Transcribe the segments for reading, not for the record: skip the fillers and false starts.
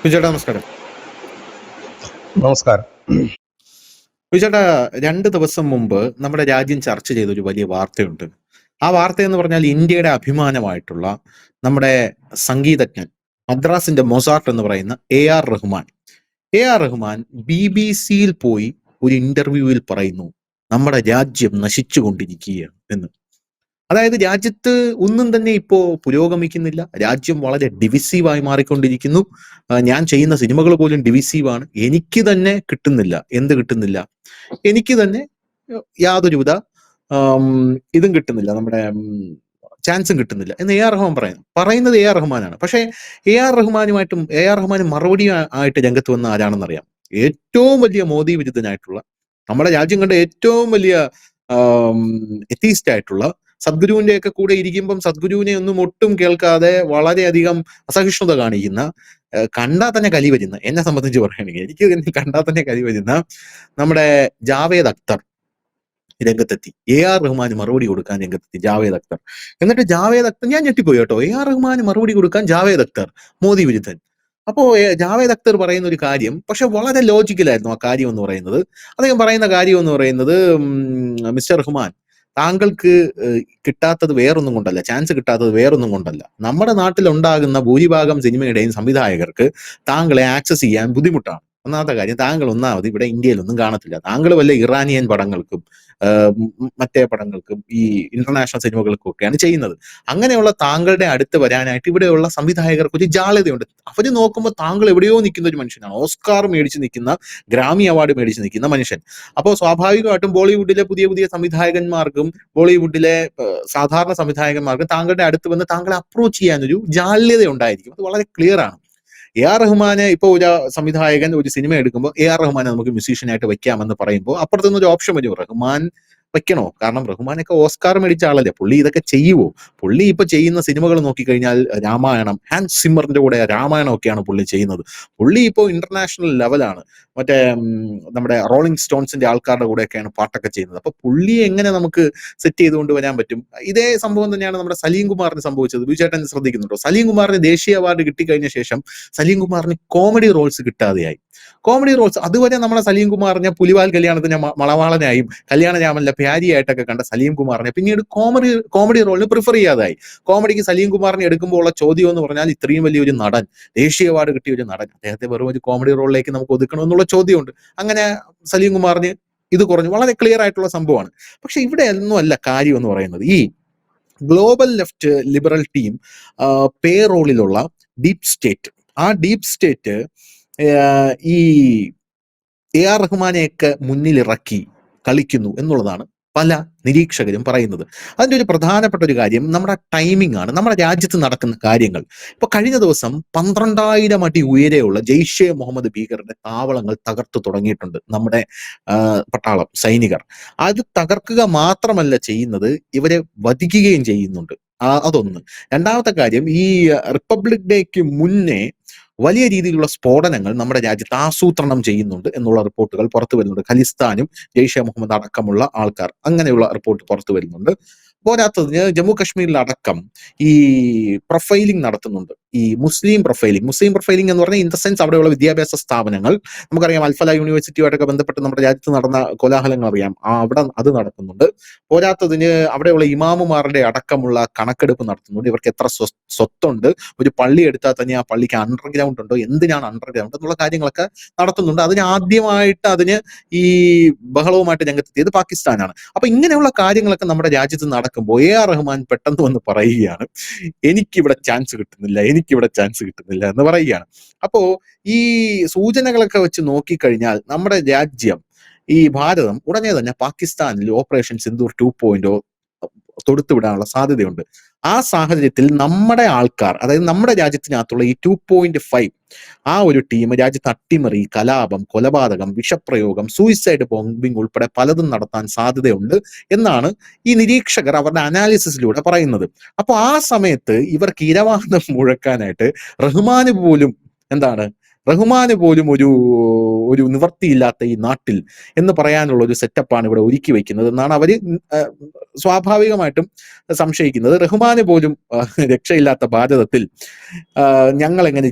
വിജയേട്ടാ നമസ്കാരം. നമസ്കാരം. വിജയേട്ടാ, 2 ദിവസം മുമ്പ് നമ്മുടെ രാജ്യം ചർച്ച ചെയ്തൊരു വലിയ വാർത്തയുണ്ട്. ആ വാർത്തയെന്ന് പറഞ്ഞാൽ ഇന്ത്യയുടെ അഭിമാനമായിട്ടുള്ള നമ്മുടെ സംഗീതജ്ഞൻ, മദ്രാസിന്റെ മൊസാർട്ട് എന്ന് പറയുന്ന AR റഹ്മാൻ. AR റഹ്മാൻ BBC-യിൽ പോയി ഒരു ഇന്റർവ്യൂവിൽ പറയുന്നു, നമ്മുടെ രാജ്യം നശിച്ചുകൊണ്ടിരിക്കുകയാണ് എന്ന്. അതായത് രാജ്യത്ത് ഒന്നും തന്നെ ഇപ്പോ പുരോഗമിക്കുന്നില്ല. രാജ്യം വളരെ ഡിവിസീവായി മാറിക്കൊണ്ടിരിക്കുന്നു. ഞാൻ ചെയ്യുന്ന സിനിമകൾ പോലും ഡിവിസീവാണ്. എനിക്ക് തന്നെ കിട്ടുന്നില്ല. എന്ത് കിട്ടുന്നില്ല? എനിക്ക് തന്നെ യാതൊരുവിധ ആം, ഇതും കിട്ടുന്നില്ല. നമ്മുടെ ചാൻസും കിട്ടുന്നില്ല എന്ന് AR റഹ്മാൻ പറയുന്നത് AR റഹ്മാനാണ്. പക്ഷേ AR റഹ്മാൻ മറുപടി ആയിട്ട് രംഗത്ത് വന്ന ആരാണെന്നറിയാം? ഏറ്റവും വലിയ മോദി വിരുദ്ധനായിട്ടുള്ള, നമ്മുടെ രാജ്യം കണ്ട ഏറ്റവും വലിയ എത്തീസ്റ്റ് ആയിട്ടുള്ള, സദ്ഗുരുവിന്റെ ഒക്കെ കൂടെ ഇരിക്കുമ്പം സദ്ഗുരുവിനെ ഒന്നും ഒട്ടും കേൾക്കാതെ വളരെയധികം അസഹിഷ്ണുത കാണിക്കുന്ന, കണ്ടാൽ തന്നെ കലി വരുന്ന, എന്നെ സംബന്ധിച്ച് പറയുകയാണെങ്കിൽ എനിക്ക് കണ്ടാൽ തന്നെ കലി വരുന്ന നമ്മുടെ ജാവേദ് അക്തർ രംഗത്തെത്തി. AR റഹ്മാന് മറുപടി കൊടുക്കാൻ രംഗത്തെത്തി ജാവേദ് അക്തർ. എന്നിട്ട് ജാവേദ് അക്തർ, ഞാൻ ഞെട്ടിപ്പോയി കേട്ടോ. AR റഹ്മാന് മറുപടി കൊടുക്കാൻ ജാവേദ് അക്തർ, മോദി വിരുദ്ധൻ. അപ്പോ ജാവേദ് അക്തർ പറയുന്ന ഒരു കാര്യം, പക്ഷെ വളരെ ലോജിക്കലായിരുന്നു ആ കാര്യം എന്ന് പറയുന്നത്. അദ്ദേഹം പറയുന്ന കാര്യം എന്ന് പറയുന്നത്, മിസ്റ്റർ റഹ്മാൻ, താങ്കൾക്ക് കിട്ടാത്തത് വേറൊന്നും കൊണ്ടല്ല, ചാൻസ് കിട്ടാത്തത് വേറൊന്നും കൊണ്ടല്ല. നമ്മുടെ നാട്ടിലുണ്ടാകുന്ന ഭൂരിഭാഗം സിനിമയുടെയും സംവിധായകർക്ക് താങ്കളെ ആക്സസ് ചെയ്യാൻ ബുദ്ധിമുട്ടാണ്. ഒന്നാമത്തെ കാര്യം, താങ്കൾ ഒന്നാമത് ഇവിടെ ഇന്ത്യയിലൊന്നും കാണത്തില്ല. താങ്കൾ വല്ല ഇറാനിയൻ പടങ്ങൾക്കും മറ്റേ പടങ്ങൾക്കും ഈ ഇന്റർനാഷണൽ സിനിമകൾക്കും ഒക്കെയാണ് ചെയ്യുന്നത്. അങ്ങനെയുള്ള താങ്കളുടെ അടുത്ത് വരാനായിട്ട് ഇവിടെയുള്ള സംവിധായകർക്ക് ഒരു ജാള്യതയുണ്ട്. അവര് നോക്കുമ്പോൾ താങ്കൾ എവിടെയോ നിൽക്കുന്ന ഒരു മനുഷ്യനാണ്, ഓസ്കാർ മേടിച്ച് നിൽക്കുന്ന, ഗ്രാമി അവാർഡ് മേടിച്ച് നിൽക്കുന്ന മനുഷ്യൻ. അപ്പോൾ സ്വാഭാവികമായിട്ടും ബോളിവുഡിലെ പുതിയ പുതിയ സംവിധായകന്മാർക്കും ബോളിവുഡിലെ സാധാരണ സംവിധായകന്മാർക്കും താങ്കളുടെ അടുത്ത് വന്ന് താങ്കളെ അപ്രോച്ച് ചെയ്യാനൊരു ജാള്യത ഉണ്ടായിരിക്കും. അത് വളരെ ക്ലിയർ ആണ്. AR റഹ്മാനെ ഇപ്പോൾ ഒരു സംവിധായകൻ ഒരു സിനിമ എടുക്കുമ്പോൾ AR റഹ്മാനെ നമുക്ക് മ്യൂസീഷ്യനായിട്ട് വെക്കാമെന്ന് പറയുമ്പോൾ അപ്പുറത്തുനിന്ന് ഒരു ഓപ്ഷൻ വരും, റഹ്മാൻ വെക്കണോ? കാരണം റഹ്മാനൊക്കെ ഓസ്കാർ മേടിച്ച ആളല്ലേ, പുള്ളി ഇതൊക്കെ ചെയ്യുവോ? പുള്ളി ഇപ്പൊ ചെയ്യുന്ന സിനിമകൾ നോക്കിക്കഴിഞ്ഞാൽ രാമായണം, ഹാൻസ് സിമ്മറിന്റെ കൂടെ രാമായണം ഒക്കെയാണ് പുള്ളി ചെയ്യുന്നത്. പുള്ളി ഇപ്പോൾ ഇന്റർനാഷണൽ ലെവലാണ്. മറ്റേ നമ്മുടെ റോളിംഗ് സ്റ്റോൺസിന്റെ ആൾക്കാരുടെ കൂടെയൊക്കെയാണ് പാട്ടൊക്കെ ചെയ്യുന്നത്. അപ്പൊ പുള്ളിയെ എങ്ങനെ നമുക്ക് സെറ്റ് ചെയ്തുകൊണ്ട് വരാൻ പറ്റും? ഇതേ സംഭവം തന്നെയാണ് നമ്മുടെ സലീം കുമാറിന് സംഭവിച്ചത്. ബിജുചേട്ടൻ ശ്രദ്ധിക്കുന്നുണ്ടോ? സലീം കുമാറിന് ദേശീയ അവാർഡ് കിട്ടിക്കഴിഞ്ഞ ശേഷം സലീം കുമാറിന് കോമഡി റോൾസ് കിട്ടാതെയായി. കോമഡി റോൾസ് അതുവരെ നമ്മളെ സലീം കുമാറിനെ പുലിവാൽ കല്യാണത്തിന് മണവാളനായും കല്യാണരാമനിലെ പ്യാരിയായിട്ടൊക്കെ കണ്ട സലീം കുമാറിനെ പിന്നീട് കോമഡി റോളിന് പ്രിഫർ ചെയ്യാതായി. കോമഡിക്ക് സലീം കുമാറിനെ എടുക്കുമ്പോൾ ഉള്ള ചോദ്യം എന്ന് പറഞ്ഞാൽ, ഇത്രയും വലിയൊരു നടൻ, ദേശീയ അവാർഡ് കിട്ടിയ ഒരു നടൻ, അദ്ദേഹത്തെ വെറും ഒരു കോമഡി റോളിലേക്ക് നമുക്ക് ഒതുക്കണമെന്നുള്ള ചോദ്യമുണ്ട്. അങ്ങനെ സലീം കുമാറിന് ഇത് കുറഞ്ഞു. വളരെ ക്ലിയർ ആയിട്ടുള്ള സംഭവമാണ്. പക്ഷെ ഇവിടെ ഒന്നും അല്ല കാര്യം എന്ന് പറയുന്നത്. ഈ ഗ്ലോബൽ ലെഫ്റ്റ് ലിബറൽ ടീം പേ റോളിലുള്ള ഡീപ് സ്റ്റേറ്റ്, ആ ഡീപ് സ്റ്റേറ്റ് ഈ AR റഹ്മാനെയൊക്കെ മുന്നിലിറക്കി കളിക്കുന്നു എന്നുള്ളതാണ് പല നിരീക്ഷകരും പറയുന്നത്. അതിന്റെ ഒരു പ്രധാനപ്പെട്ട ഒരു കാര്യം നമ്മുടെ ടൈമിംഗ് ആണ്, നമ്മുടെ രാജ്യത്ത് നടക്കുന്ന കാര്യങ്ങൾ. ഇപ്പൊ കഴിഞ്ഞ ദിവസം 12,000 അടി ഉയരെയുള്ള ജെയ്ഷെ മുഹമ്മദ് ഭീകരന്റെ താവളങ്ങൾ തകർത്തു തുടങ്ങിയിട്ടുണ്ട് നമ്മുടെ പട്ടാളം സൈനികർ. അത് തകർക്കുക മാത്രമല്ല ചെയ്യുന്നത്, ഇവരെ വധിക്കുകയും ചെയ്യുന്നുണ്ട്. അതൊന്ന്. രണ്ടാമത്തെ കാര്യം, ഈ റിപ്പബ്ലിക് ഡേക്ക് മുന്നേ വലിയ രീതിയിലുള്ള സ്ഫോടനങ്ങൾ നമ്മുടെ രാജ്യത്ത് ആസൂത്രണം ചെയ്യുന്നുണ്ട് എന്നുള്ള റിപ്പോർട്ടുകൾ പുറത്തു വരുന്നുണ്ട്. ഖലിസ്ഥാനും ജെയ്ഷെ മുഹമ്മദ് അടക്കമുള്ള ആൾക്കാർ, അങ്ങനെയുള്ള റിപ്പോർട്ട് പുറത്തു വരുന്നുണ്ട്. പോരാത്തതിന് ജമ്മു കശ്മീരിലടക്കം ഈ പ്രൊഫൈലിംഗ് നടത്തുന്നുണ്ട്, ഈ മുസ്ലിം പ്രൊഫൈലിംഗ് എന്ന് പറഞ്ഞാൽ ഇൻ ദ സെൻസ് അവിടെയുള്ള വിദ്യാഭ്യാസ സ്ഥാപനങ്ങൾ, നമുക്കറിയാം അൽഫല യൂണിവേഴ്സിറ്റിയുമായിട്ടൊക്കെ ബന്ധപ്പെട്ട് നമ്മുടെ രാജ്യത്ത് നടന്ന കോലാഹലങ്ങൾ അറിയാം, അവിടെ അത് നടക്കുന്നുണ്ട്. പോരാത്തതിന് അവിടെയുള്ള ഇമാമുമാരുടെ അടക്കമുള്ള കണക്കെടുപ്പ് നടത്തുന്നുണ്ട്. ഇവർക്ക് എത്ര സ്വത്തുണ്ട്, ഒരു പള്ളി എടുത്താൽ തന്നെ ആ പള്ളിക്ക് അണ്ടർഗ്രൗണ്ട് ഉണ്ടോ, എന്തിനാണ് അണ്ടർഗ്രൗണ്ട് എന്നുള്ള കാര്യങ്ങളൊക്കെ നടത്തുന്നുണ്ട്. അതിന് ഈ ബഹളവുമായിട്ട് രംഗത്തെത്തിയത് പാകിസ്ഥാനാണ്. അപ്പൊ ഇങ്ങനെയുള്ള കാര്യങ്ങളൊക്കെ നമ്മുടെ രാജ്യത്ത് നടക്കുമ്പോൾ AR റഹ്മാൻ പെട്ടെന്ന് വന്ന് പറയുകയാണ്, എനിക്കിവിടെ ചാൻസ് കിട്ടുന്നില്ല എന്ന് പറയുകയാണ്. അപ്പോ ഈ സൂചനകളൊക്കെ വെച്ച് നോക്കിക്കഴിഞ്ഞാൽ നമ്മുടെ രാജ്യം, ഈ ഭാരതം ഉടനെ തന്നെ പാകിസ്ഥാനിൽ ഓപ്പറേഷൻ സിന്ദൂർ 2.0 തൊടുത്തുവിടാനുള്ള സാധ്യതയുണ്ട്. ആ സാഹചര്യത്തിൽ നമ്മുടെ ആൾക്കാർ, അതായത് നമ്മുടെ രാജ്യത്തിനകത്തുള്ള ഈ 2.5 ആ ഒരു ടീം രാജ്യത്ത് അട്ടിമറി, കലാപം, കൊലപാതകം, വിഷപ്രയോഗം, സൂയിസൈഡ് ബോംബിംഗ് ഉൾപ്പെടെ പലതും നടത്താൻ സാധ്യതയുണ്ട് എന്നാണ് ഈ നിരീക്ഷകർ അവരുടെ അനാലിസിസിലൂടെ പറയുന്നത്. അപ്പൊ ആ സമയത്ത് ഇവർക്ക് ഇരവാദം മുഴക്കാനായിട്ട് റഹ്മാന് പോലും ഒരു നിവർത്തിയില്ലാത്ത ഈ നാട്ടിൽ എന്ന് പറയാനുള്ള ഒരു സെറ്റപ്പാണ് ഇവിടെ ഒരുക്കി വയ്ക്കുന്നത് എന്നാണ് അവര് സ്വാഭാവികമായിട്ടും സംശയിക്കുന്നത്. റഹ്മാന് പോലും രക്ഷയില്ലാത്ത ഭാരതത്തിൽ ഞങ്ങൾ എങ്ങനെ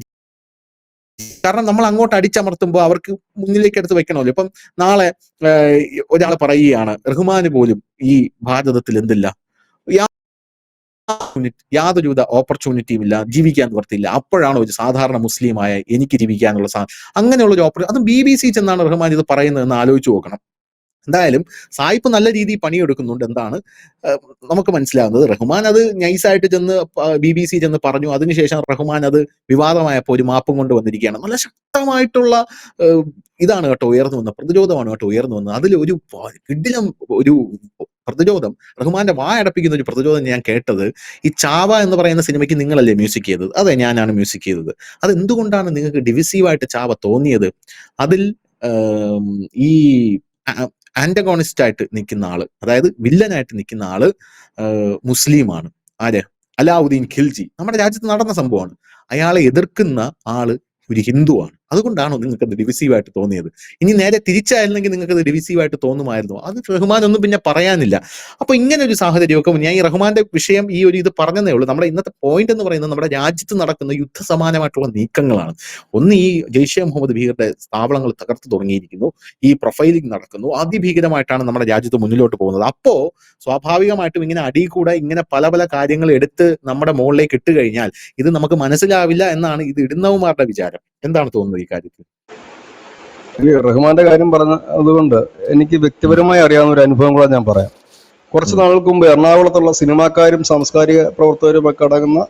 കാരണം നമ്മൾ അങ്ങോട്ട് അടിച്ചമർത്തുമ്പോൾ അവർക്ക് മുന്നിലേക്ക് എടുത്ത് വെക്കണമല്ലോ. ഇപ്പം നാളെ ഒരാൾ പറയുകയാണ് റഹ്മാന് പോലും ഈ ഭാരതത്തിൽ എന്തില്ല, യാതൊരുവിധ ഓപ്പർച്യൂണിറ്റിയും ഇല്ല, ജീവിക്കാൻ നിവർത്തിയില്ല. അപ്പോഴാണ് ഒരു സാധാരണ മുസ്ലിമായ എനിക്ക് ജീവിക്കാനുള്ള അങ്ങനെയുള്ള ഒരു ഓപ്പർച്യൂണിറ്റി, അത് BBC ചെന്നാണ് റഹ്മാൻ ഇത് പറയുന്നതെന്ന് ആലോചിച്ച് നോക്കണം. എന്തായാലും സായിപ്പ് നല്ല രീതിയിൽ പണിയെടുക്കുന്നുണ്ട് എന്താണ് നമുക്ക് മനസ്സിലാവുന്നത്. റഹ്മാൻ അത് നൈസായിട്ട് ചെന്ന് BBC ചെന്ന് പറഞ്ഞു. അതിനുശേഷം റഹ്മാൻ അത് വിവാദമായപ്പോൾ ഒരു മാപ്പും കൊണ്ട് വന്നിരിക്കുകയാണ്. നല്ല ശക്തമായിട്ടുള്ള ഇതാണ് കേട്ടോ ഉയർന്നു വന്നത്, പ്രതിരോധമാണ് കേട്ടോ ഉയർന്നു വന്നത്. അതിൽ ഒരു കിടിലം ഒരു പ്രതിരോധം, റഹ്മാന്റെ വായടപ്പിക്കുന്ന ഒരു പ്രതിരോധം ഞാൻ കേട്ടത്. ഈ ചാവ എന്ന് പറയുന്ന സിനിമയ്ക്ക് നിങ്ങളല്ലേ മ്യൂസിക് ചെയ്തത്? അതെ, ഞാനാണ് മ്യൂസിക് ചെയ്തത്. അത് എന്തുകൊണ്ടാണ് നിങ്ങൾക്ക് ഡിവിസീവായിട്ട് ചാവ തോന്നിയത്? അതിൽ ഈ ആന്റഗോണിസ്റ്റ് ആയിട്ട് നിൽക്കുന്ന ആള്, അതായത് വില്ലനായിട്ട് നിൽക്കുന്ന ആള് മുസ്ലിമാണ്. ആര്? അലാവുദ്ദീൻ ഖിൽജി. നമ്മുടെ രാജ്യത്ത് നടന്ന സംഭവമാണ്. അയാളെ എതിർക്കുന്ന ആള് ഒരു ഹിന്ദുവാണ്. അതുകൊണ്ടാണോ നിങ്ങൾക്ക് അത് ഡിവിസീവായിട്ട് തോന്നിയത്? ഇനി നേരെ തിരിച്ചായിരുന്നെങ്കിൽ നിങ്ങൾക്ക് അത് ഡിവിസീവായിട്ട് തോന്നുമായിരുന്നു. അത് റഹ്മാൻ ഒന്നും പിന്നെ പറയാനില്ല. അപ്പൊ ഇങ്ങനെ ഒരു സാഹചര്യമൊക്കെ ഞാൻ ഈ റഹ്മാന്റെ വിഷയം ഈ ഒരു ഇത് പറഞ്ഞതേ ഉള്ളൂ. നമ്മുടെ ഇന്നത്തെ പോയിന്റ് എന്ന് പറയുന്നത് നമ്മുടെ രാജ്യത്ത് നടക്കുന്ന യുദ്ധസമാനമായിട്ടുള്ള നീക്കങ്ങളാണ്. ഒന്ന്, ഈ ജെയ്ഷെ മുഹമ്മദ് ഭീകരരുടെ സ്ഥാപനങ്ങൾ തകർത്തു തുടങ്ങിയിരിക്കുന്നു, ഈ പ്രൊഫൈലിംഗ് നടക്കുന്നു, അതിഭീകരമായിട്ടാണ് നമ്മുടെ രാജ്യത്ത് മുന്നിലോട്ട് പോകുന്നത്. അപ്പോ സ്വാഭാവികമായിട്ടും ഇങ്ങനെ അടിയിൽ കൂടെ ഇങ്ങനെ പല പല കാര്യങ്ങൾ എടുത്ത് നമ്മുടെ മുകളിലേക്ക് ഇട്ട് കഴിഞ്ഞാൽ ഇത് നമുക്ക് മനസ്സിലാവില്ല എന്നാണ് ഇത് ഇടുന്നവന്മാരുടെ വിചാരം. എന്താണ് തോന്നുന്നത് ഈ കാര്യത്തിൽ? ഈ റഹ്മാന്റെ കാര്യം പറഞ്ഞ അതുകൊണ്ട് എനിക്ക് വ്യക്തിപരമായി അറിയാവുന്ന ഒരു അനുഭവം കൂടെ ഞാൻ പറയാം. കുറച്ച് നാൾക്ക് മുമ്പ് എറണാകുളത്തുള്ള സിനിമാക്കാരും സാംസ്കാരിക പ്രവർത്തകരും ഒക്കെ അടങ്ങുന്ന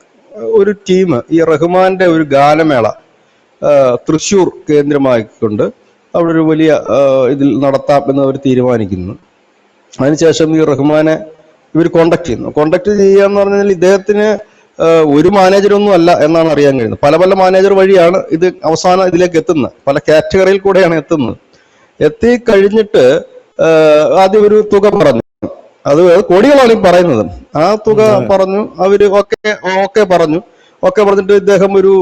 ഒരു ടീം ഈ റഹ്മാന്റെ ഒരു ഗാനമേള തൃശ്ശൂർ കേന്ദ്രമാക്കിക്കൊണ്ട് അവിടെ ഒരു വലിയ ഇതിൽ നടത്താം എന്ന് അവർ തീരുമാനിക്കുന്നു. അതിനുശേഷം ഈ റഹ്മാനെ ഇവർ കോണ്ടാക്ട് ചെയ്യാന്ന് പറഞ്ഞാൽ ഇദ്ദേഹത്തിന് ഒരു മാനേജറൊന്നും അല്ല എന്നാണ് അറിയാൻ കഴിയുന്നത്. പല പല മാനേജർ വഴിയാണ് ഇത് അവസാനം ഇതിലേക്ക് എത്തുന്നത്, പല കാറ്റഗറിയിൽ കൂടെയാണ് എത്തുന്നത്. എത്തിക്കഴിഞ്ഞിട്ട് ആദ്യം ഒരു തുക പറഞ്ഞു, അത് കോടികളാണ് ഈ പറയുന്നത്. ആ തുക പറഞ്ഞു, അവര് ഓക്കെ പറഞ്ഞിട്ട് ഇദ്ദേഹം ഒരു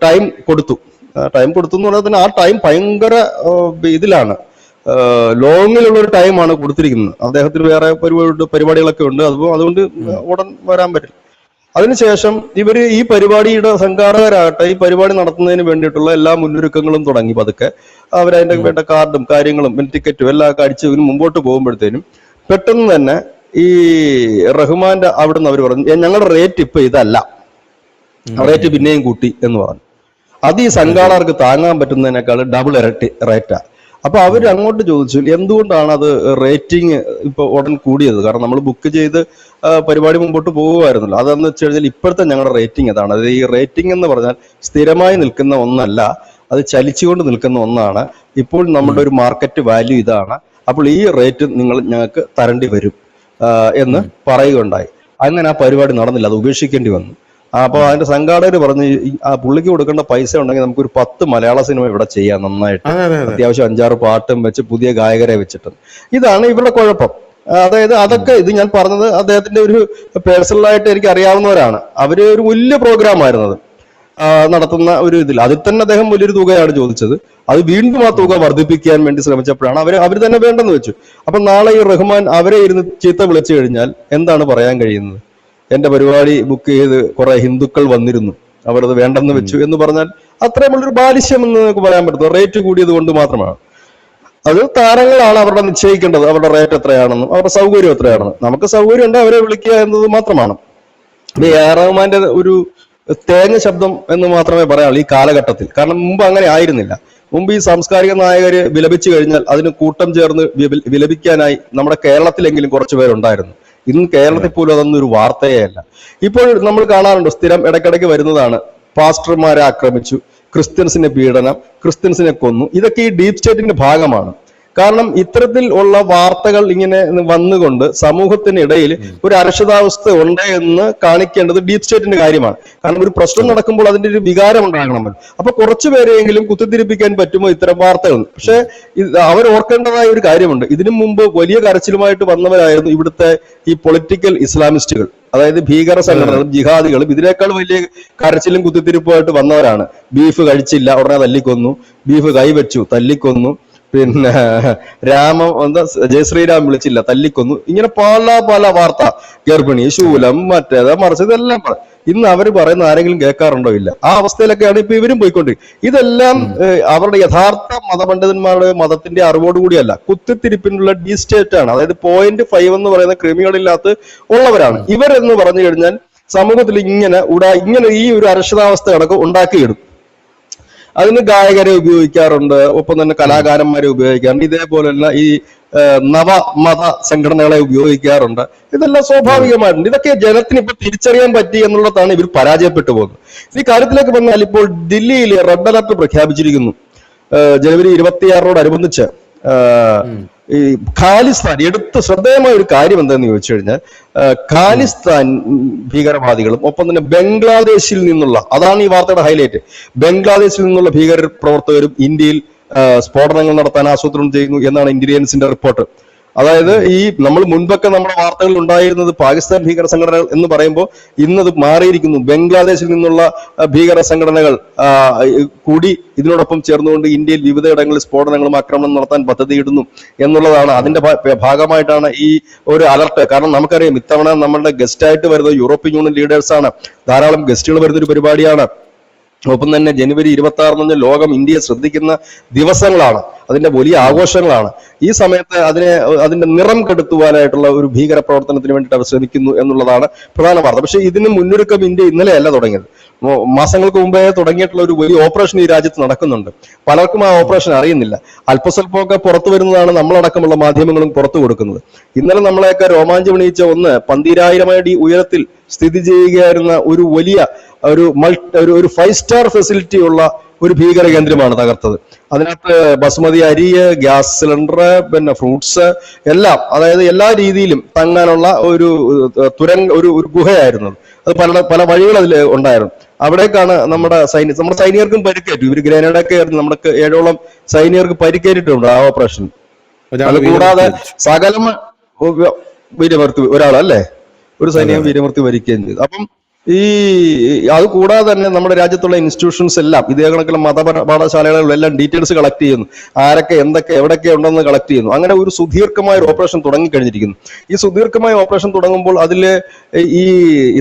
ടൈം കൊടുത്തു എന്ന് പറഞ്ഞാൽ തന്നെ ആ ടൈം ഭയങ്കര ഇതിലാണ്, ലോങ്ങിലുള്ള ഒരു ടൈമാണ് കൊടുത്തിരിക്കുന്നത്. അദ്ദേഹത്തിന് വേറെ പരിപാടികളൊക്കെ ഉണ്ട്, അതുകൊണ്ട് ഉടൻ വരാൻ പറ്റില്ല. അതിനുശേഷം ഇവര് ഈ പരിപാടിയുടെ സംഘാടകരാകട്ടെ ഈ പരിപാടി നടത്തുന്നതിന് വേണ്ടിയിട്ടുള്ള എല്ലാ മുന്നൊരുക്കങ്ങളും തുടങ്ങി. പതുക്കെ അവരതിന്റെ വേണ്ട കാർഡും കാര്യങ്ങളും ടിക്കറ്റും എല്ലാം ഒക്കെ അടിച്ച് ഇവര് മുമ്പോട്ട് പോകുമ്പോഴത്തേനും പെട്ടെന്ന് തന്നെ ഈ റഹ്മാന്റെ അവിടുന്ന് അവർ പറഞ്ഞു, ഞങ്ങളുടെ റേറ്റ് ഇപ്പൊ ഇതല്ല, റേറ്റ് പിന്നെയും കൂട്ടി എന്ന് പറഞ്ഞു. അത് ഈ സംഘാടകർക്ക് താങ്ങാൻ പറ്റുന്നതിനേക്കാൾ ഡബിൾ ഇരട്ടി റേറ്റാ. അപ്പൊ അവർ അങ്ങോട്ട് ചോദിച്ചു എന്തുകൊണ്ടാണ് അത് റേറ്റിംഗ് ഇപ്പൊ ഉടൻ കൂടിയത്? കാരണം നമ്മൾ ബുക്ക് ചെയ്ത് പരിപാടി മുമ്പോട്ട് പോകുമായിരുന്നല്ലോ. അതെന്ന് വെച്ച് കഴിഞ്ഞാൽ ഇപ്പോഴത്തെ ഞങ്ങളുടെ റേറ്റിംഗ് അതാണ്. അത് ഈ റേറ്റിംഗ് എന്ന് പറഞ്ഞാൽ സ്ഥിരമായി നിൽക്കുന്ന ഒന്നല്ല, അത് ചലിച്ചുകൊണ്ട് നിൽക്കുന്ന ഒന്നാണ്. ഇപ്പോൾ നമ്മുടെ ഒരു മാർക്കറ്റ് വാല്യൂ ഇതാണ്, അപ്പോൾ ഈ റേറ്റ് ഞങ്ങൾക്ക് തരേണ്ടി വരും എന്ന് പറയുകയുണ്ടായി. അങ്ങനെ ആ പരിപാടി നടന്നില്ല, അത് ഉപേക്ഷിക്കേണ്ടി വന്നു. അപ്പോൾ അതിന്റെ സംഘാടകർ പറഞ്ഞ് ആ പുള്ളിക്ക് കൊടുക്കേണ്ട പൈസ ഉണ്ടെങ്കിൽ നമുക്കൊരു 10 മലയാള സിനിമ ഇവിടെ ചെയ്യാം നന്നായിട്ട്, അത്യാവശ്യം 5-6 പാട്ടും വെച്ച് പുതിയ ഗായകരെ വെച്ചിട്ട്. ഇതാണ് ഇവരുടെ കുഴപ്പം. അതായത് അതൊക്കെ ഇത് ഞാൻ പറഞ്ഞത് അദ്ദേഹത്തിന്റെ ഒരു പേഴ്സണലായിട്ട് എനിക്ക് അറിയാവുന്നവരാണ്. അവര് ഒരു വലിയ പ്രോഗ്രാം ആയിരുന്നത് നടത്തുന്ന ഒരു ഇതിൽ, അതിൽ തന്നെ അദ്ദേഹം വലിയൊരു തുകയാണ് ചോദിച്ചത്. അത് വീണ്ടും ആ തുക വർദ്ധിപ്പിക്കാൻ വേണ്ടി ശ്രമിച്ചപ്പോഴാണ് അവർ തന്നെ വേണ്ടെന്ന് വെച്ചു. അപ്പൊ നാളെ ഈ റഹ്മാൻ അവരെ ഇരുന്ന് ചീത്ത വിളിച്ചു കഴിഞ്ഞാൽ എന്താണ് പറയാൻ കഴിയുന്നത്? എന്റെ പരിപാടി ബുക്ക് ചെയ്ത് കുറെ ഹിന്ദുക്കൾ വന്നിരുന്നു, അവരത് വേണ്ടെന്ന് വെച്ചു എന്ന് പറഞ്ഞാൽ അത്രയുമുള്ളൊരു ബാലിശ്യം എന്ന് നമുക്ക് പറയാൻ പറ്റുന്നത് റേറ്റ് കൂടിയത് കൊണ്ട് മാത്രമാണ്. അത് താരങ്ങളാണ് അവരുടെ നിശ്ചയിക്കേണ്ടത്, അവരുടെ റേറ്റ് എത്രയാണെന്നും അവരുടെ സൗകര്യം എത്രയാണെന്നും. നമുക്ക് സൗകര്യം ഉണ്ട് അവരെ വിളിക്കുക എന്നത് മാത്രമാണ്. റഹ്മാന്റെ ഒരു തേങ്ങ ശബ്ദം എന്ന് മാത്രമേ പറയാനുള്ളൂ ഈ കാലഘട്ടത്തിൽ. കാരണം മുമ്പ് അങ്ങനെ ആയിരുന്നില്ല. മുമ്പ് ഈ സാംസ്കാരിക നായകര് വിലപിച്ചു കഴിഞ്ഞാൽ അതിന് കൂട്ടം ചേർന്ന് വിലപിക്കാനായി നമ്മുടെ കേരളത്തിലെങ്കിലും കുറച്ചു പേരുണ്ടായിരുന്നു. ഇന്ന് കേരളത്തിൽ പോലും അതൊന്നും ഒരു വാർത്തയേ അല്ല. ഇപ്പോൾ നമ്മൾ കാണാറുണ്ട്, സ്ഥിരം ഇടയ്ക്കിടയ്ക്ക് വരുന്നതാണ്, പാസ്റ്റർമാരെ ആക്രമിച്ചു, ക്രിസ്ത്യൻസിനെ പീഡനം, ക്രിസ്ത്യൻസിനെ കൊന്നു. ഇതൊക്കെ ഈ ഡീപ് സ്റ്റേറ്റിന്റെ ഭാഗമാണ്. കാരണം ഇത്തരത്തിൽ ഉള്ള വാർത്തകൾ ഇങ്ങനെ വന്നുകൊണ്ട് സമൂഹത്തിനിടയിൽ ഒരു അരക്ഷിതാവസ്ഥ ഉണ്ട് എന്ന് കാണിക്കേണ്ടത് ഡീപ് സ്റ്റേറ്റിന്റെ കാര്യമാണ്. കാരണം ഒരു പ്രശ്നം നടക്കുമ്പോൾ അതിന്റെ ഒരു വികാരം ഉണ്ടാകണമല്ലോ. അപ്പൊ കുറച്ചുപേരെങ്കിലും കുത്തിത്തിരിപ്പിക്കാൻ പറ്റുമോ ഇത്തരം വാർത്തകൾ? പക്ഷെ അവർ ഓർക്കേണ്ടതായ ഒരു കാര്യമുണ്ട്, ഇതിനു മുമ്പ് വലിയ കരച്ചിലുമായിട്ട് വന്നവരായിരുന്നു ഇവിടുത്തെ ഈ പൊളിറ്റിക്കൽ ഇസ്ലാമിസ്റ്റുകൾ, അതായത് ഭീകര സംഘടനകളും ജിഹാദികളും ഇതിനേക്കാൾ വലിയ കരച്ചിലും കുത്തിത്തിരിപ്പുമായിട്ട് വന്നവരാണ്. ബീഫ് കഴിച്ചില്ല ഉടനെ തല്ലിക്കൊന്നു, ബീഫ് കൈവച്ചു തല്ലിക്കൊന്നു, പിന്നെ ജയശ്രീരാം വിളിച്ചില്ല തല്ലിക്കൊന്നു. ഇങ്ങനെ പല പല വാർത്ത, ഗർഭിണി, ശൂലം, മറ്റേത് മറിച്ച്, ഇതെല്ലാം ഇന്ന് അവർ പറയുന്ന ആരെങ്കിലും കേൾക്കാറുണ്ടോ? ഇല്ല. ആ അവസ്ഥയിലൊക്കെയാണ് ഇപ്പൊ ഇവരും പോയിക്കൊണ്ടിരിക്കുന്നത്. ഇതെല്ലാം അവരുടെ യഥാർത്ഥ മതപണ്ഡിതന്മാരുടെ മതത്തിന്റെ അറിവോടുകൂടിയല്ല, കുത്തിത്തിരിപ്പിനുള്ള ഡി സ്റ്റേറ്റ് ആണ്. അതായത് 0.5 എന്ന് പറയുന്ന ക്രിമികളില്ലാത്ത ഉള്ളവരാണ് ഇവരെന്ന് പറഞ്ഞു കഴിഞ്ഞാൽ. സമൂഹത്തിൽ ഇങ്ങനെ ഈ ഒരു അരക്ഷിതാവസ്ഥ കണക്ക് ഉണ്ടാക്കിയിടും. അതിന് ഗായകരെ ഉപയോഗിക്കാറുണ്ട്, ഒപ്പം തന്നെ കലാകാരന്മാരെ ഉപയോഗിക്കാറുണ്ട്, ഇതേപോലെയുള്ള ഈ നവമത സംഘടനകളെ ഉപയോഗിക്കാറുണ്ട്. ഇതെല്ലാം സ്വാഭാവികമായിട്ടുണ്ട്. ഇതൊക്കെ ജനത്തിന് ഇപ്പൊ തിരിച്ചറിയാൻ പറ്റി എന്നുള്ളതാണ് ഇവർ പരാജയപ്പെട്ടു പോകുന്നത്. ഈ കാര്യത്തിലേക്ക് വന്നാൽ ഇപ്പോൾ ദില്ലിയിൽ റെഡ് അലർട്ട് പ്രഖ്യാപിച്ചിരിക്കുന്നു. ജനുവരി 26-നോടനുബന്ധിച്ച് ഈ ഖാലിസ്ഥാൻ എടുത്ത് ശ്രദ്ധേയമായ ഒരു കാര്യം എന്താന്ന് ചോദിച്ചു കഴിഞ്ഞാൽ, ഖാലിസ്ഥാൻ ഭീകരവാദികളും ഒപ്പം തന്നെ ബംഗ്ലാദേശിൽ നിന്നുള്ള, അതാണ് ഈ വാർത്തയുടെ ഹൈലൈറ്റ്, ബംഗ്ലാദേശിൽ നിന്നുള്ള ഭീകര പ്രവർത്തകരും ഇന്ത്യയിൽ സ്ഫോടനങ്ങൾ നടത്താൻ ആസൂത്രണം ചെയ്യുന്നു എന്നാണ് ഇന്റലിജൻസിന്റെ റിപ്പോർട്ട്. അതായത് ഈ നമ്മൾ മുൻപൊക്കെ നമ്മുടെ വാർത്തകളിൽ ഉണ്ടായിരുന്നത് പാകിസ്ഥാൻ ഭീകര സംഘടനകൾ എന്ന് പറയുമ്പോൾ ഇന്നത് മാറിയിരിക്കുന്നു. ബംഗ്ലാദേശിൽ നിന്നുള്ള ഭീകര സംഘടനകൾ കൂടി ഇതിനോടൊപ്പം ചേർന്നുകൊണ്ട് ഇന്ത്യയിൽ വിവിധയിടങ്ങളിൽ സ്ഫോടനങ്ങളും ആക്രമണം നടത്താൻ പദ്ധതിയിടുന്നു എന്നുള്ളതാണ്. അതിന്റെ ഭാഗമായിട്ടാണ് ഈ ഒരു അലർട്ട്. കാരണം നമുക്കറിയാം ഇത്തവണ നമ്മളുടെ ഗസ്റ്റായിട്ട് വരുന്നത് യൂറോപ്യൻ യൂണിയൻ ലീഡേഴ്സാണ്. ധാരാളം ഗസ്റ്റുകൾ വരുന്നൊരു പരിപാടിയാണ്. ഒപ്പം തന്നെ ജനുവരി 26 എന്ന് പറഞ്ഞാൽ ലോകം ഇന്ത്യയെ ശ്രദ്ധിക്കുന്ന ദിവസങ്ങളാണ്, അതിന്റെ വലിയ ആഘോഷങ്ങളാണ്. ഈ സമയത്ത് അതിന്റെ നിറം കെടുത്തുവാനായിട്ടുള്ള ഒരു ഭീകര പ്രവർത്തനത്തിന് വേണ്ടിയിട്ട് അവർ ശ്രമിക്കുന്നു എന്നുള്ളതാണ് പ്രധാന വാർത്ത. പക്ഷേ ഇതിന് മുന്നൊരുക്കം ഇന്ത്യ ഇന്നലെയല്ല തുടങ്ങിയത്. മാസങ്ങൾക്ക് മുമ്പേ തുടങ്ങിയിട്ടുള്ള ഒരു വലിയ ഓപ്പറേഷൻ ഈ രാജ്യത്ത് നടക്കുന്നുണ്ട്. പലർക്കും ആ ഓപ്പറേഷൻ അറിയുന്നില്ല. അല്പസ്വല്പമൊക്കെ പുറത്തു വരുന്നതാണ് നമ്മളടക്കമുള്ള മാധ്യമങ്ങളും പുറത്തു കൊടുക്കുന്നത്. ഇന്നലെ നമ്മളെയൊക്കെ രോമാഞ്ചമണിയിച്ച ഒന്ന് 12,000 അടി ഉയരത്തിൽ സ്ഥിതി ചെയ്യുകയായിരുന്ന ഒരു വലിയ ഒരു 5 സ്റ്റാർ ഫെസിലിറ്റി ഉള്ള ഒരു ഭീകര കേന്ദ്രമാണ് തകർത്തത്. അതിനകത്ത് ബസുമതി അരി, ഗ്യാസ് സിലിണ്ടർ, പിന്നെ ഫ്രൂട്ട്സ് എല്ലാം, അതായത് എല്ലാ രീതിയിലും തങ്ങാനുള്ള ഒരു ഗുഹയായിരുന്നു. അത് പല വഴികൾ അതിൽ ഉണ്ടായിരുന്നു. അവിടേക്കാണ് നമ്മുടെ സൈനികർക്കും പരിക്കേറ്റു. ഇവർ ഗ്രനേഡൊക്കെ ആയിരുന്നു. നമ്മുടെ 7ഓളം സൈനികർക്ക് പരിക്കേറ്റിട്ടുണ്ട് ആ ഓപ്പറേഷൻ. അതുകൂടാതെ സകലം വീരമൃത്യു, ഒരാളല്ലേ, ഒരു സൈനികൻ വീരമൃത്യു വരിക്കുകയും ചെയ്തു. അപ്പം അത് കൂടാതെ തന്നെ നമ്മുടെ രാജ്യത്തുള്ള ഇൻസ്റ്റിറ്റ്യൂഷൻസ് എല്ലാം ഇതേ കണക്കുള്ള പാഠശാലകളിലെല്ലാം ഡീറ്റെയിൽസ് കളക്ട് ചെയ്യുന്നു. ആരൊക്കെ എന്തൊക്കെ എവിടെയൊക്കെ ഉണ്ടെന്ന് കളക്ട് ചെയ്യുന്നു. അങ്ങനെ ഒരു സുദീർഘമായ ഒരു ഓപ്പറേഷൻ തുടങ്ങിക്കഴിഞ്ഞിരിക്കുന്നു. ഈ സുദീർഘമായ ഓപ്പറേഷൻ തുടങ്ങുമ്പോൾ അതിൽ ഈ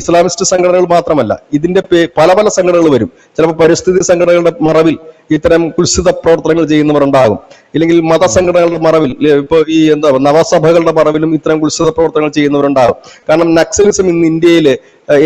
ഇസ്ലാമിസ്റ്റ് സംഘടനകൾ മാത്രമല്ല, ഇതിന്റെ പല സംഘടനകൾ വരും. ചിലപ്പോൾ പരിസ്ഥിതി സംഘടനകളുടെ മറവിൽ ഇത്തരം കുൽസിത പ്രവർത്തനങ്ങൾ ചെയ്യുന്നവർ ഉണ്ടാകും. ഇല്ലെങ്കിൽ മതസംഘടനകളുടെ മറവിൽ, ഇപ്പൊ ഈ നവസഭകളുടെ മറവിലും ഇത്തരം കുൽസിത പ്രവർത്തനങ്ങൾ ചെയ്യുന്നവരുണ്ടാകും. കാരണം നക്സലിസം ഇന്ന് ഇന്ത്യയിൽ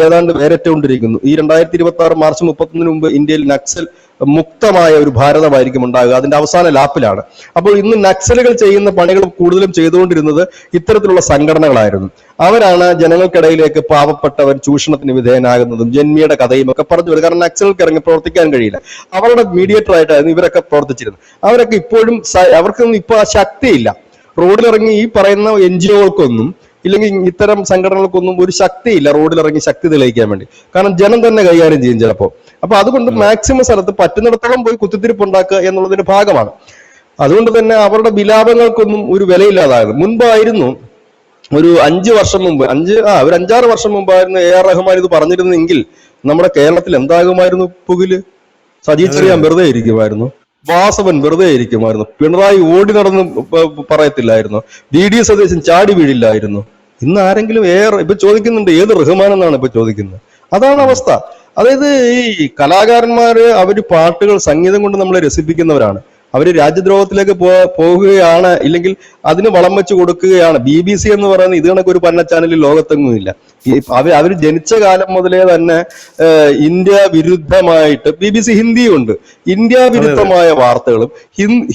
ഏതാണ്ട് വേരറ്റുകൊണ്ടിരിക്കുന്നു. ഈ 2026 മാർച്ച് 31 മുമ്പ് ഇന്ത്യയിൽ നക്സൽ മുക്തമായ ഒരു ഭാരതമായിരിക്കും ഉണ്ടാകുക. അതിന്റെ അവസാന ലാപ്പിലാണ്. അപ്പോൾ ഇന്ന് നക്സലുകൾ ചെയ്യുന്ന പണികൾ കൂടുതലും ചെയ്തുകൊണ്ടിരുന്നത് ഇത്തരത്തിലുള്ള സംഘടനകളായിരുന്നു. അവരാണ് ജനങ്ങൾക്കിടയിലേക്ക് പാവപ്പെട്ടവൻ ചൂഷണത്തിന് വിധേയനാകുന്നതും ജന്മിയുടെ കഥയും ഒക്കെ പറഞ്ഞു വരുന്നത്. കാരണം നക്സലുകൾക്ക് ഇറങ്ങി പ്രവർത്തിക്കാൻ കഴിയില്ല. അവരുടെ മീഡിയേറ്റർ ആയിട്ടായിരുന്നു ഇവരൊക്കെ പ്രവർത്തിച്ചിരുന്നത്. അവരൊക്കെ ഇപ്പോഴും അവർക്കൊന്നും ഇപ്പോൾ ആ ശക്തിയില്ല. റോഡിലിറങ്ങി ഈ പറയുന്ന NGOകൾക്കൊന്നും ഇല്ലെങ്കിൽ ഇത്തരം സംഘടനകൾക്കൊന്നും ഒരു ശക്തിയില്ല റോഡിലിറങ്ങി ശക്തി തെളിയിക്കാൻ വേണ്ടി. കാരണം ജനം തന്നെ കൈകാര്യം ചെയ്യും ചിലപ്പോൾ. അപ്പൊ അതുകൊണ്ട് മാക്സിമം സ്ഥലത്ത് പറ്റുന്നിടത്തോളം പോയി കുത്തിത്തിരിപ്പ് ഉണ്ടാക്കുക എന്നുള്ളതിന്റെ ഭാഗമാണ്. അതുകൊണ്ട് തന്നെ അവരുടെ വിലാപങ്ങൾക്കൊന്നും ഒരു വിലയില്ലാതായത്. മുൻപായിരുന്നു ഒരു 5 വർഷം മുമ്പ്, ഒരു 5-6 വർഷം മുമ്പായിരുന്നു AR റഹ്മാൻ ഇത് പറഞ്ഞിരുന്നെങ്കിൽ നമ്മുടെ കേരളത്തിൽ എന്താകുമായിരുന്നു? പുകില് സജി ചെറിയാൻ വെറുതെ ഇരിക്കുമായിരുന്നു, വാസവൻ വെറുതെ ഇരിക്കുമായിരുന്നു, പിണറായി ഓടി നടന്ന് പറയത്തില്ലായിരുന്നു, VD സതീശൻ ചാടി വീഴില്ലായിരുന്നു. ഇന്ന് ആരെങ്കിലും ഇപ്പൊ ചോദിക്കുന്നുണ്ട് ഏത് റഹ്മാൻ എന്നാണ് ഇപ്പൊ ചോദിക്കുന്നത്. അതാണ് അവസ്ഥ. അതായത് ഈ കലാകാരന്മാര് അവര് പാട്ടുകൾ സംഗീതം കൊണ്ട് നമ്മളെ രസിപ്പിക്കുന്നവരാണ്. അവര് രാജ്യദ്രോഹത്തിലേക്ക് പോകുകയാണ്, ഇല്ലെങ്കിൽ അതിന് വളം വെച്ച് കൊടുക്കുകയാണ്. BBC എന്ന് പറയുന്ന ഇത് കണക്ക് ഒരു പന്ന ചാനലിൽ ലോകത്തെങ്ങുമില്ല. അവര് ജനിച്ച കാലം മുതലേ തന്നെ ഇന്ത്യ വിരുദ്ധമായിട്ട്, BBC ഹിന്ദിയുണ്ട്, ഇന്ത്യ വിരുദ്ധമായ വാർത്തകളും.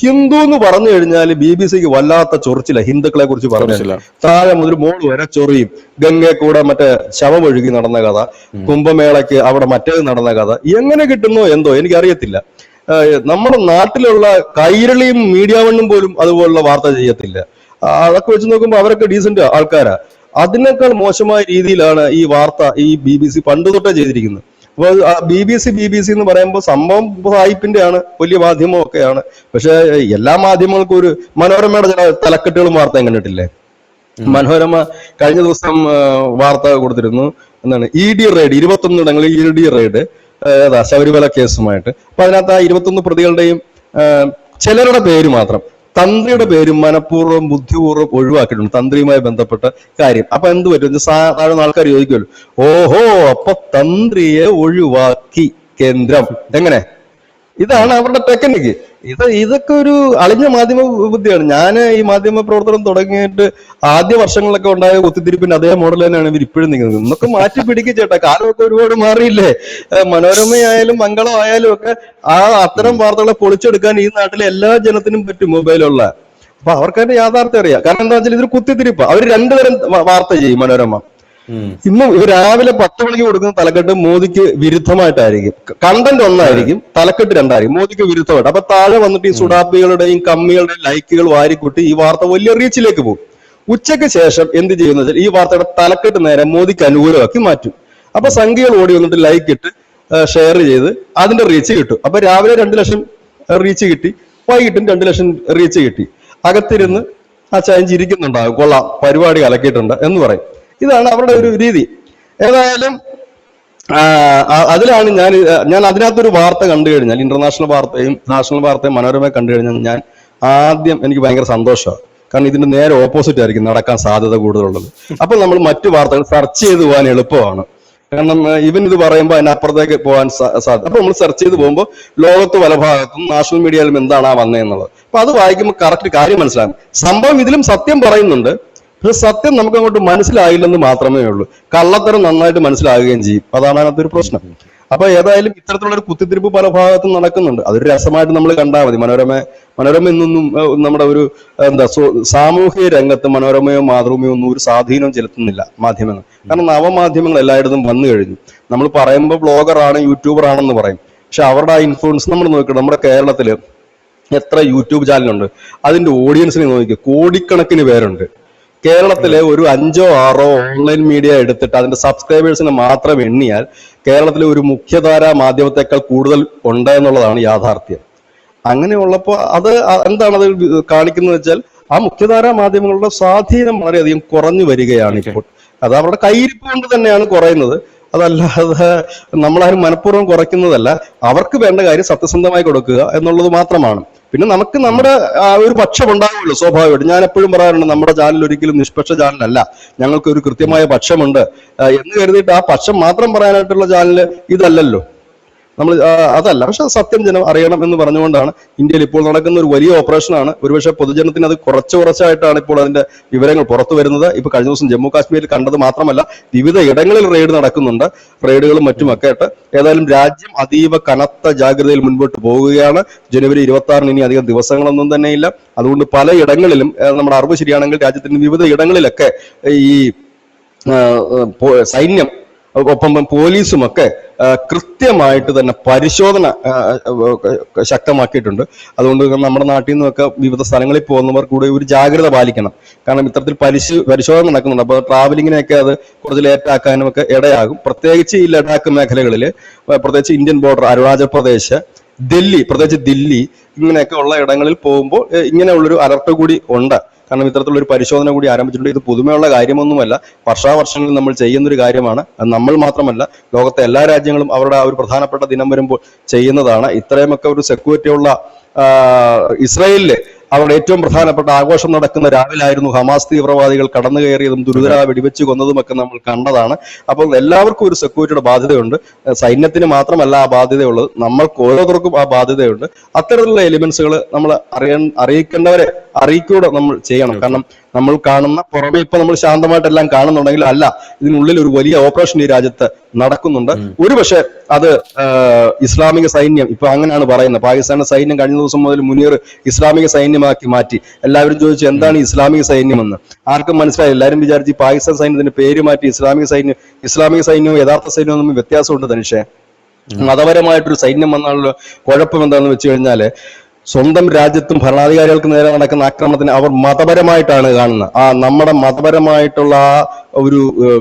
ഹിന്ദു എന്ന് പറഞ്ഞു കഴിഞ്ഞാൽ BBCക്ക് വല്ലാത്ത ചൊറിച്ചില്ല. ഹിന്ദുക്കളെ കുറിച്ച് പറഞ്ഞു താഴെ മുതൽ മോൾ വരെ ചൊറിയും. ഗംഗയെ കൂടെ മറ്റേ ശവമൊഴുകി നടന്ന കഥ, കുംഭമേളയ്ക്ക് അവിടെ മറ്റേത് നടന്ന കഥ എങ്ങനെ കിട്ടുന്നോ എന്തോ എനിക്കറിയത്തില്ല. നമ്മുടെ നാട്ടിലുള്ള കൈരളിയും മീഡിയ വണ്ണും പോലും അതുപോലുള്ള വാർത്ത ചെയ്യത്തില്ല. അതൊക്കെ വെച്ച് നോക്കുമ്പോൾ അവരൊക്കെ ഡീസന്റ് ആൾക്കാരാ. അതിനേക്കാൾ മോശമായ രീതിയിലാണ് ഈ വാർത്ത ഈ BBC പണ്ട് തൊട്ടേ ചെയ്തിരിക്കുന്നത്. അപ്പോൾ BBC എന്ന് പറയുമ്പോൾ സംഭവം സായിപ്പിന്റെ ആണ്, വലിയ മാധ്യമം ഒക്കെയാണ്. പക്ഷെ എല്ലാ മാധ്യമങ്ങൾക്കും ഒരു മനോരമയുടെ ചില തലക്കെട്ടുകളും വാർത്തയും കണ്ടിട്ടില്ലേ? മനോരമ കഴിഞ്ഞ ദിവസം വാർത്ത കൊടുത്തിരുന്നു, എന്താണ് ED റെയ്ഡ്, 21 ഇടങ്ങളിൽ ED റെയ്ഡ് ശബരിമല കേസുമായിട്ട്. അപ്പൊ അതിനകത്ത് ആ 21 പ്രതികളുടെയും ചിലരുടെ പേര് മാത്രം തന്ത്രിയുടെ പേര് മനഃപൂർവ്വം ബുദ്ധിപൂർവ്വം ഒഴിവാക്കിയിട്ടുണ്ട്, തന്ത്രിയുമായി ബന്ധപ്പെട്ട കാര്യം. അപ്പൊ എന്ത് പറ്റും? സാധാരണ ആൾക്കാർ ചോദിക്കുമല്ലോ, ഓഹോ അപ്പൊ തന്ത്രിയെ ഒഴിവാക്കി കേന്ദ്രം, എങ്ങനെ? ഇതാണ് അവരുടെ ടെക്നിക്ക്. ഇതൊക്കെ ഒരു അളിഞ്ഞ മാധ്യമ ബുദ്ധിയാണ്. ഞാൻ ഈ മാധ്യമ പ്രവർത്തനം തുടങ്ങിയിട്ട് ആദ്യ വർഷങ്ങളിലൊക്കെ ഉണ്ടായ കുത്തിത്തിരിപ്പിന്റെ അതേ മോഡൽ തന്നെയാണ് ഇവർ ഇപ്പോഴും നിൽക്കുന്നത്. ഇന്നൊക്കെ മാറ്റി പിടിക്കുക ചേട്ടാ, കാലമൊക്കെ ഒരുപാട് മാറിയില്ലേ. മനോരമയായാലും മംഗളമായാലും ഒക്കെ അത്തരം വാർത്തകളെ പൊളിച്ചെടുക്കാൻ ഈ നാട്ടിലെ എല്ലാ ജനത്തിനും പറ്റും, മൊബൈലുള്ള. അപ്പൊ അവർക്ക് അതിന്റെ യാഥാർത്ഥ്യം അറിയാം. കാരണം എന്താ വെച്ചാൽ ഇതൊരു കുത്തിത്തിരിപ്പ്. അവർ രണ്ടുതരം വാർത്ത ചെയ്യും മനോരമ. ഇന്ന് രാവിലെ 10 മണിക്ക് കൊടുക്കുന്ന തലക്കെട്ട് മോദിക്ക് വിരുദ്ധമായിട്ടായിരിക്കും, കണ്ടന്റ് ഒന്നായിരിക്കും, തലക്കെട്ട് രണ്ടായിരിക്കും, മോദിക്ക് വിരുദ്ധമായിട്ട്. അപ്പൊ താഴെ വന്നിട്ട് ഈ സുഡാപ്പികളുടെയും കമ്മികളുടെയും ലൈക്കുകൾ വാരിക്കൂട്ടി ഈ വാർത്ത വലിയ റീച്ചിലേക്ക് പോകും. ഉച്ചയ്ക്ക് ശേഷം എന്ത് ചെയ്യുന്ന വെച്ചാൽ ഈ വാർത്തയുടെ തലക്കെട്ട് നേരെ മോദിക്ക് അനുകൂലമാക്കി മാറ്റും. അപ്പൊ സംഖ്യകൾ ഓടി വന്നിട്ട് ലൈക്ക് ഇട്ട് ഷെയർ ചെയ്ത് അതിന്റെ റീച്ച് കിട്ടും. അപ്പൊ രാവിലെ 2 ലക്ഷം റീച്ച് കിട്ടി, വൈകിട്ടും 2 ലക്ഷം റീച്ച് കിട്ടി. അകത്തിരുന്ന് ആ ചായഞ്ചിരിക്കുന്നുണ്ടാകും, കൊള്ളാം പരിപാടി കലക്കിയിട്ടുണ്ട് എന്ന് പറയും. ഇതാണ് അവരുടെ ഒരു രീതി. ഏതായാലും അതിലാണ് ഞാൻ അതിനകത്തൊരു വാർത്ത കണ്ടു കഴിഞ്ഞാൽ, ഇന്റർനാഷണൽ വാർത്തയും നാഷണൽ വാർത്തയും മനോരമ കണ്ടു കഴിഞ്ഞാൽ ഞാൻ ആദ്യം എനിക്ക് ഭയങ്കര സന്തോഷമാണ്. കാരണം ഇതിന്റെ നേരെ ഓപ്പോസിറ്റ് ആയിരിക്കും നടക്കാൻ സാധ്യത കൂടുതലുള്ളത്. അപ്പൊ നമ്മൾ മറ്റു വാർത്തകൾ സെർച്ച് ചെയ്ത് പോകാൻ എളുപ്പമാണ്. കാരണം ഇവൻ ഇത് പറയുമ്പോൾ അതിനപ്പുറത്തേക്ക് പോകാൻ സാധ്യത. അപ്പൊ നമ്മൾ സെർച്ച് ചെയ്ത് പോകുമ്പോൾ ലോകത്ത് പല ഭാഗത്തും നാഷണൽ മീഡിയയിലും എന്താണ് വന്നതെന്നുള്ളത്. അപ്പൊ അത് വായിക്കുമ്പോൾ കറക്റ്റ് കാര്യം മനസ്സിലാകും. സംഭവം ഇതിലും സത്യം പറയുന്നുണ്ട്, പക്ഷെ സത്യം നമുക്ക് അങ്ങോട്ട് മനസ്സിലായില്ലെന്ന് മാത്രമേ ഉള്ളൂ. കള്ളത്തരം നന്നായിട്ട് മനസ്സിലാകുകയും ചെയ്യും. അതാണ് അതിനകത്തൊരു പ്രശ്നം. അപ്പൊ ഏതായാലും ഇത്തരത്തിലുള്ള ഒരു കുത്തിത്തിരിപ്പ് പല ഭാഗത്തും നടക്കുന്നുണ്ട്. അതൊരു രസമായിട്ട് നമ്മൾ കണ്ടാൽ മതി. മനോരമ ഇന്നൊന്നും നമ്മുടെ ഒരു സാമൂഹിക രംഗത്ത് മനോരമയോ മാതൃഭൂമിയോ ഒന്നും ഒരു സ്വാധീനം ചെലുത്തുന്നില്ല മാധ്യമങ്ങൾ. കാരണം നവമാധ്യമങ്ങൾ എല്ലായിടത്തും വന്നു കഴിഞ്ഞു. നമ്മൾ പറയുമ്പോൾ ബ്ലോഗറാണ്, യൂട്യൂബർ ആണെന്ന് പറയും. പക്ഷെ അവരുടെ ആ ഇൻഫ്ലുവൻസ് നമ്മൾ നോക്കണം. നമ്മുടെ കേരളത്തില് എത്ര യൂട്യൂബ് ചാനലുണ്ട്, അതിന്റെ ഓഡിയൻസിനെ നോക്കി കോടിക്കണക്കിന് പേരുണ്ട്. കേരളത്തിലെ ഒരു 5 or 6 ഓൺലൈൻ മീഡിയ എടുത്തിട്ട് അതിന്റെ സബ്സ്ക്രൈബേഴ്സിനെ മാത്രം എണ്ണിയാൽ കേരളത്തിലെ ഒരു മുഖ്യധാര മാധ്യമത്തെക്കാൾ കൂടുതൽ ഉണ്ട് എന്നുള്ളതാണ് യാഥാർത്ഥ്യം. അങ്ങനെയുള്ളപ്പോൾ അത് എന്താണ് അത് കാണിക്കുന്നത് വെച്ചാൽ ആ മുഖ്യധാര മാധ്യമങ്ങളുടെ സ്വാധീനം വളരെയധികം കുറഞ്ഞു വരികയാണ് ഇപ്പോൾ. അത് അവരുടെ കയ്യിരിപ്പ് കൊണ്ട് തന്നെയാണ് കുറയുന്നത്. അതല്ലാതെ നമ്മളാരും മനഃപൂർവ്വം കുറയ്ക്കുന്നതല്ല. അവർക്ക് വേണ്ട കാര്യം സത്യസന്ധമായി കൊടുക്കുക എന്നുള്ളത് മാത്രമാണ്. പിന്നെ നമുക്ക് നമ്മുടെ ഒരു പക്ഷം ഉണ്ടാകുമല്ലോ സ്വാഭാവികമായിട്ട്. ഞാൻ എപ്പോഴും പറയാറുണ്ട്, നമ്മുടെ ചാനൽ ഒരിക്കലും നിഷ്പക്ഷ ചാനലല്ല, ഞങ്ങൾക്ക് ഒരു കൃത്യമായ പക്ഷമുണ്ട് എന്ന് കരുതിയിട്ട് ആ പക്ഷം മാത്രം പറയാനായിട്ടുള്ള ചാനൽ ഇതല്ലല്ലോ. നമ്മൾ അതല്ല. പക്ഷെ സത്യം ജനം അറിയണം എന്ന് പറഞ്ഞുകൊണ്ടാണ് ഇന്ത്യയിൽ ഇപ്പോൾ നടക്കുന്ന ഒരു വലിയ ഓപ്പറേഷനാണ്. ഒരുപക്ഷെ പൊതുജനത്തിന് അത് കുറച്ചായിട്ടാണ് ഇപ്പോൾ അതിന്റെ വിവരങ്ങൾ പുറത്തു വരുന്നത്. ഇപ്പൊ കഴിഞ്ഞ ദിവസം ജമ്മു കാശ്മീരിൽ കണ്ടത് മാത്രമല്ല, വിവിധ ഇടങ്ങളിൽ റെയ്ഡ് നടക്കുന്നുണ്ട്, റെയ്ഡുകളും മറ്റുമൊക്കെ ആയിട്ട്. ഏതായാലും രാജ്യം അതീവ കനത്ത ജാഗ്രതയിൽ മുൻപോട്ട് പോവുകയാണ്. ജനുവരി 26 ഇനി അധികം ദിവസങ്ങളൊന്നും തന്നെയില്ല. അതുകൊണ്ട് പല ഇടങ്ങളിലും നമ്മുടെ അറിവ് ശരിയാണെങ്കിൽ രാജ്യത്തിന്റെ വിവിധ ഇടങ്ങളിലൊക്കെ ഈ സൈന്യം ഒപ്പം പോലീസുമൊക്കെ കൃത്യമായിട്ട് തന്നെ പരിശോധന ശക്തമാക്കിയിട്ടുണ്ട്. അതുകൊണ്ട് നമ്മുടെ നാട്ടിൽ നിന്നൊക്കെ വിവിധ സ്ഥലങ്ങളിൽ പോകുന്നവർ കൂടെ ഒരു ജാഗ്രത പാലിക്കണം. കാരണം ഇത്തരത്തിൽ പരിശോധന നടക്കുന്നുണ്ട്. അപ്പോൾ ട്രാവലിങ്ങിനെയൊക്കെ അത് കുറച്ച് ലേറ്റാക്കാനും ഒക്കെ ഇടയാകും. പ്രത്യേകിച്ച് ഈ ലഡാക്ക് മേഖലകളിൽ, പ്രത്യേകിച്ച് ഇന്ത്യൻ ബോർഡർ, അരുണാചൽ പ്രദേശ്, ദില്ലി, പ്രത്യേകിച്ച് ദില്ലി, ഇങ്ങനെയൊക്കെ ഉള്ള ഇടങ്ങളിൽ പോകുമ്പോൾ ഇങ്ങനെയുള്ളൊരു അലർട്ട് കൂടി ഉണ്ട്. കാരണം ഇത്തരത്തിലുള്ള ഒരു പരിശോധന കൂടി ആരംഭിച്ചിട്ടുണ്ട്. ഇത് പുതുമയുള്ള കാര്യമൊന്നുമല്ല, വർഷാവർഷങ്ങളിൽ നമ്മൾ ചെയ്യുന്നൊരു കാര്യമാണ്. നമ്മൾ മാത്രമല്ല, ലോകത്തെ എല്ലാ രാജ്യങ്ങളും അവരുടെ ആ ഒരു പ്രധാനപ്പെട്ട ദിനം വരുമ്പോൾ ചെയ്യുന്നതാണ്. ഇത്രയുമൊക്കെ ഒരു സെക്യൂരിറ്റി ഉള്ള ഇസ്രായേലില് അവരുടെ ഏറ്റവും പ്രധാനപ്പെട്ട ആഘോഷം നടക്കുന്ന രാവിലായിരുന്നു ഹമാസ് തീവ്രവാദികൾ കടന്നു കയറിയതും ദുരിതര വെടിവെച്ച് കൊന്നതുമൊക്കെ നമ്മൾ കണ്ടതാണ്. അപ്പോൾ എല്ലാവർക്കും ഒരു സെക്യൂരിറ്റിയുടെ ബാധ്യതയുണ്ട്. സൈന്യത്തിന് മാത്രമല്ല ആ ബാധ്യതയുള്ളത്, നമ്മൾക്ക് ഓരോരുത്തർക്കും ആ ബാധ്യതയുണ്ട്. അത്തരത്തിലുള്ള എലിമെന്റ്സുകൾ നമ്മൾ അറിയിക്കേണ്ടവരെ അറിയിക്കൂടെ നമ്മൾ ചെയ്യണം. കാരണം നമ്മൾ കാണുന്ന പുറമെ ഇപ്പൊ നമ്മൾ ശാന്തമായിട്ടെല്ലാം കാണുന്നുണ്ടെങ്കിൽ അല്ല, ഇതിനുള്ളിൽ ഒരു വലിയ ഓപ്പറേഷൻ ഈ രാജ്യത്ത് നടക്കുന്നുണ്ട്. ഒരുപക്ഷെ അത് ഇസ്ലാമിക സൈന്യം, ഇപ്പൊ അങ്ങനെയാണ് പറയുന്നത്, പാകിസ്ഥാന്റെ സൈന്യം കഴിഞ്ഞ ദിവസം മുതൽ മുനീർ ഇസ്ലാമിക സൈന്യമാക്കി മാറ്റി. എല്ലാവരും ചോദിച്ചു എന്താണ് ഇസ്ലാമിക സൈന്യമെന്ന്. ആർക്കും മനസ്സിലായി. എല്ലാവരും വിചാരിച്ച് പാകിസ്ഥാൻ സൈന്യത്തിന്റെ പേര് മാറ്റി ഇസ്ലാമിക സൈന്യവും യഥാർത്ഥ സൈന്യവും തമ്മിൽ വ്യത്യാസമുണ്ട് തനിഷേ. മതപരമായിട്ടൊരു സൈന്യം വന്നാലുള്ള കുഴപ്പം എന്താണെന്ന് വെച്ച് കഴിഞ്ഞാല്, സ്വന്തം രാജ്യത്തും ഭരണാധികാരികൾക്ക് നേരെ നടക്കുന്ന ആക്രമണത്തിന് അവർ മതപരമായിട്ടാണ് കാണുന്നത്. നമ്മുടെ മതപരമായിട്ടുള്ള ആ ഒരു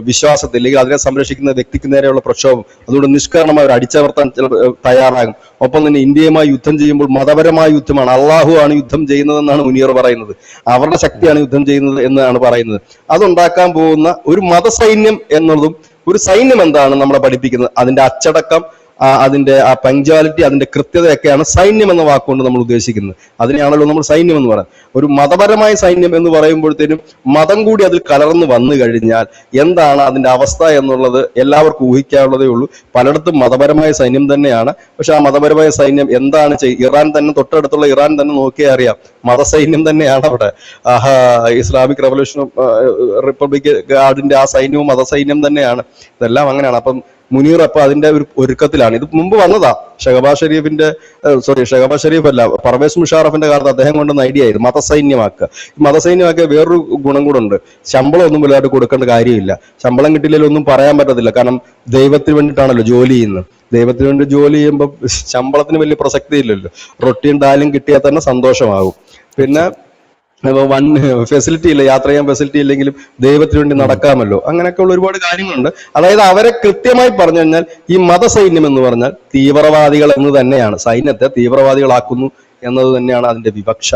വിശ്വാസത്തിൽ, അല്ലെങ്കിൽ അതിനെ സംരക്ഷിക്കുന്ന വ്യക്തിക്ക് നേരെയുള്ള പ്രക്ഷോഭം, അതുകൊണ്ട് നിഷ്കരണമായി അവർ അടിച്ചമർത്താൻ തയ്യാറാകും. ഒപ്പം തന്നെ ഇന്ത്യയുമായി യുദ്ധം ചെയ്യുമ്പോൾ മതപരമായ യുദ്ധമാണ്, അള്ളാഹു ആണ് യുദ്ധം ചെയ്യുന്നതെന്നാണ് മുനീർ പറയുന്നത്. അവരുടെ ശക്തിയാണ് യുദ്ധം ചെയ്യുന്നത് എന്നാണ് പറയുന്നത്. അതുണ്ടാക്കാൻ പോകുന്ന ഒരു മതസൈന്യം എന്നുള്ളതും, ഒരു സൈന്യം എന്താണ് നമ്മളെ പഠിപ്പിക്കുന്നത്, അതിന്റെ അച്ചടക്കം, അതിന്റെ ആ പങ്ക്ച്വാലിറ്റി, അതിന്റെ കൃത്യതയൊക്കെയാണ് സൈന്യം എന്ന വാക്കുകൊണ്ട് നമ്മൾ ഉദ്ദേശിക്കുന്നത്. അതിനെയാണല്ലോ നമ്മൾ സൈന്യം എന്ന് പറയുന്നത്. ഒരു മതപരമായ സൈന്യം എന്ന് പറയുമ്പോഴത്തേനും മതം കൂടി അതിൽ കലർന്ന് വന്നു കഴിഞ്ഞാൽ എന്താണ് അതിന്റെ അവസ്ഥ എന്നുള്ളത് എല്ലാവർക്കും ഊഹിക്കാനുള്ളതേ ഉള്ളൂ. പലയിടത്തും മതപരമായ സൈന്യം തന്നെയാണ്. പക്ഷെ ആ മതപരമായ സൈന്യം എന്താണ് ഇറാൻ തന്നെ, തൊട്ടടുത്തുള്ള ഇറാൻ തന്നെ നോക്കിയാൽ അറിയാം, മതസൈന്യം തന്നെയാണ് അവിടെ. ഇസ്ലാമിക് റവല്യൂഷൻ റിപ്പബ്ലിക് ഗാർഡിന്റെ ആ സൈന്യവും മതസൈന്യം തന്നെയാണ്. ഇതെല്ലാം അങ്ങനെയാണ്. അപ്പം മുനീർ അപ്പൊ അതിന്റെ ഒരു ഒരുക്കത്തിലാണ്. ഇത് മുമ്പ് വന്നതാ, ഷഹബാസ് ഷെരീഫ് അല്ല, പർവേസ് മുഷാറഫിന്റെ കാലത്ത് അദ്ദേഹം കൊണ്ടുവന്ന ഐഡിയ ആയിരുന്നു മതസൈന്യമാക്കുക. മതസൈന്യമാക്കിയ വേറൊരു ഗുണം കൂടെ ഉണ്ട്, ശമ്പളം ഒന്നും വലുതായിട്ട് കൊടുക്കേണ്ട കാര്യമില്ല. ശമ്പളം കിട്ടിയില്ലെങ്കിൽ ഒന്നും പറയാൻ പറ്റത്തില്ല, കാരണം ദൈവത്തിന് വേണ്ടിയിട്ടാണല്ലോ ജോലി ചെയ്യുന്നത്. ദൈവത്തിന് വേണ്ടി ജോലി ചെയ്യുമ്പോൾ ശമ്പളത്തിന് വലിയ പ്രസക്തി ഇല്ലല്ലോ. റൊട്ടിയും ഡാലും കിട്ടിയാൽ തന്നെ സന്തോഷമാകും. പിന്നെ വൺ ഫെസിലിറ്റി ഇല്ല, യാത്ര ചെയ്യാൻ ഫെസിലിറ്റി ഇല്ലെങ്കിലും ദൈവത്തിന് വേണ്ടി നടക്കാമല്ലോ. അങ്ങനെയൊക്കെ ഉള്ള ഒരുപാട് കാര്യങ്ങളുണ്ട്. അതായത് അവരെ കൃത്യമായി പറഞ്ഞു കഴിഞ്ഞാൽ ഈ മതസൈന്യം എന്ന് പറഞ്ഞാൽ തീവ്രവാദികൾ എന്ന് തന്നെയാണ്, സൈന്യത്തെ തീവ്രവാദികളാക്കുന്നു എന്നത് തന്നെയാണ് അതിന്റെ വിവക്ഷ.